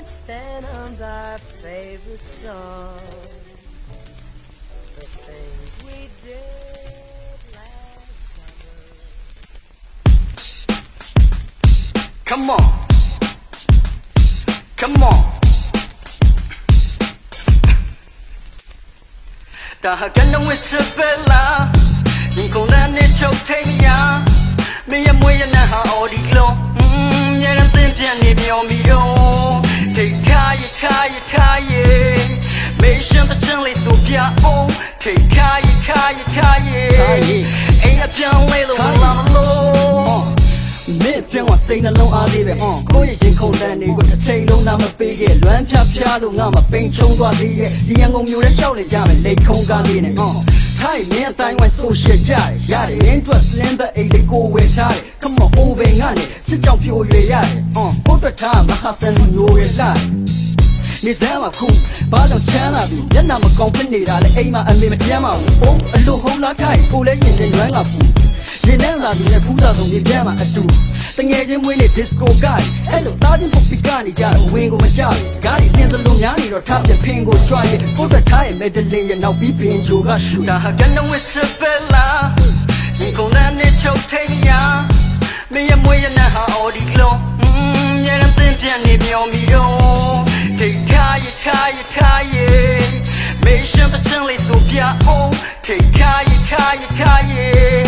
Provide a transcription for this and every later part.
Stand on our favorite song, the things we did last summer. Come on, come on. Ta hakan nang with Bella, yung kung nani chow tenya, may amoy na ha odi klo. Yan ang timpian ni Mio. Take tie, may siyang tachang lay so pia oh. Take tie, ain't a piang lay lo la lo. မင်းပြောင်းဝစိတ်နှလုံးအားလေးပဲကိုယ့်ရဲ့ရင်ခုန်တန်တွေကိုတစ်ချိန်လုံးနာမပေးခဲ့လွမ်းဖြားဖြားလို့ငါမပိန်ချုံသွားသေးရဲ့ဒီရန်ကုန်မျိုးနဲ့ရှောက်နေကြမယ်လိတ်ခုံးကားလေးနဲ့ထိုင်မင်းအတိုင်းဝိုင်းဆိုရှယ်ကြရတယ်ရင်းတွက်စလင်းဘက်အိတ်လေးကိုဝယ်ထားတယ် Come on over ငါနဲ့ချစ်ကြောင်ဖြိုရွေရတယ်ကိုတွက်ထားမဟာဆန်မျိုးရဲ့လိုက်နေစမ်းမခုဘာကြောင့်ချမ်းသာပြီမျက်နှာမကောင်းဖြစ်နေတာလေအိမ်မှာအမေမချမ်းပါဘူးအိုးအလိုဟုံးလာထိုင်ကိုလည်းရင်နဲ့ရွမ်းကပူရင်နဲ့လာပြီးနဲ့ဖူးစာဆုံးနေပြန်မှာအတူတငယ်ချင်းမွေးနေ disco ကအဲ့လိုသားချင်းပုတ်ပြီးကနေကြတော့ဝင်းကိုမကြောက်စကားတွေလင်းစလုံးများနေတော့ထားပြဖင်ကိုကြွားရဲ့ကိုတက်ထားရဲ့ medley ရဲ့နောက်ပြီးပင်ဂျိုကရှူတာဟာကန်နဝစ်စပယ်လာရင်ကုန်တဲ့နေချုပ်ထိန်ညာမင်းရဲ့မွေးရတဲ့ဟာအော်ဒီကလုံးညရန်တင်ပြန်နေမြော်မီတော့ထိတ်ထားရဲ့မေးရှမ်းတဲ့ချင်လေးဆိုပြအောင်ထိတ်ထားရဲ့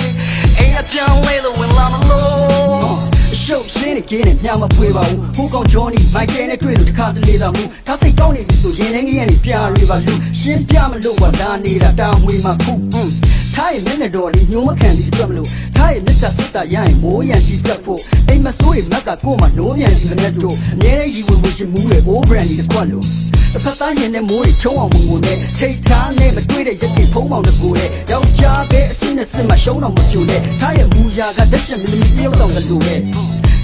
အိမ်အပြောင်းလဲလို့ဝင်လာမလို့ရှုပ်ရှင်းနေကင်းနဲ့ညမဖွေပါဘူးဟိုကောင်ဂျော်နီမိုက်ကဲနဲ့တွေ့လို့တခါတလေသာမှုထားစိတ်ကောင်းနေပြီဆိုရင်လည်းငရဲနေပြရီပါလူရှင်းပြမလို့ကလာနေတာတာမွေမှာခုထားရဲ့မျက်နှာတော်လေးညှိုးမခံပြီးအတွက်မလို့ထားရဲ့မြတ်တာစစ်တာရရင်မိုးရန်တီးတက်ဖို့အိမ်မဆိုးရင်မက်ကကို့မှာနိုးပြန်ဒီမနဲ့တို့အမြဲတမ်းရီဝင်ရှင်မှုတွေဘိုးဘရန်ဒီတစ်ခွက်လို့တစ်ဖက်သားရင်နဲ့မိုးတွေချုံအောင်ငုံနဲ့ထိတ်ထားနဲ့မတွေ့တဲ့ရက်တွေဖုံးပေါင်တကူနဲ့ယောက်ျားပဲအချင်းနဲ့စစ်မှရှုံးတော့မကြိုနဲ့ထားရဲ့မူရာကတက်ချက်မီလီမီတယောက်ဆောင်ကလူနဲ့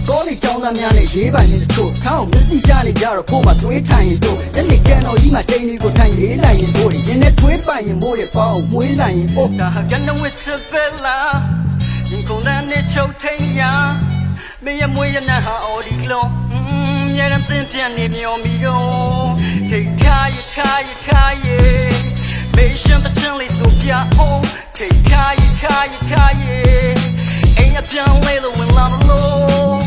ကောလေးကြောင်းသားများနဲ့ရေးပိုင်နေတချို့ထောင်းမစီကြနေကြတော့ကို့မှာသွေးထိုင်ရင်တို့ရက်နေကန်တော်ကြီးမှာတိန်တွေကိုထိုင်ရေးလိုက်ရင်တို့ရင်နဲ့ထွေးပိုင်ရင်မိုးတွေပေါအောင်မွေးလိုက်ရင်အိုးဒါဟာကန်နဝစ်စပယ်လာရင်ကုန်တဲ့နေချုပ်ထိန်ညာမင်းရဲ့မွေးရတဲ့ဟာအော်ဒီကလုံးညရန်တင်ပြန်နေမြော်မီတော့ထိတ်ထားရဲ့မေးရှမ်းတဲ့ချင်လေးဆိုပြအောင်ထိတ်ထားရဲ့အိမ်အပြောင်းလဲလို့ဝင်လာမလို့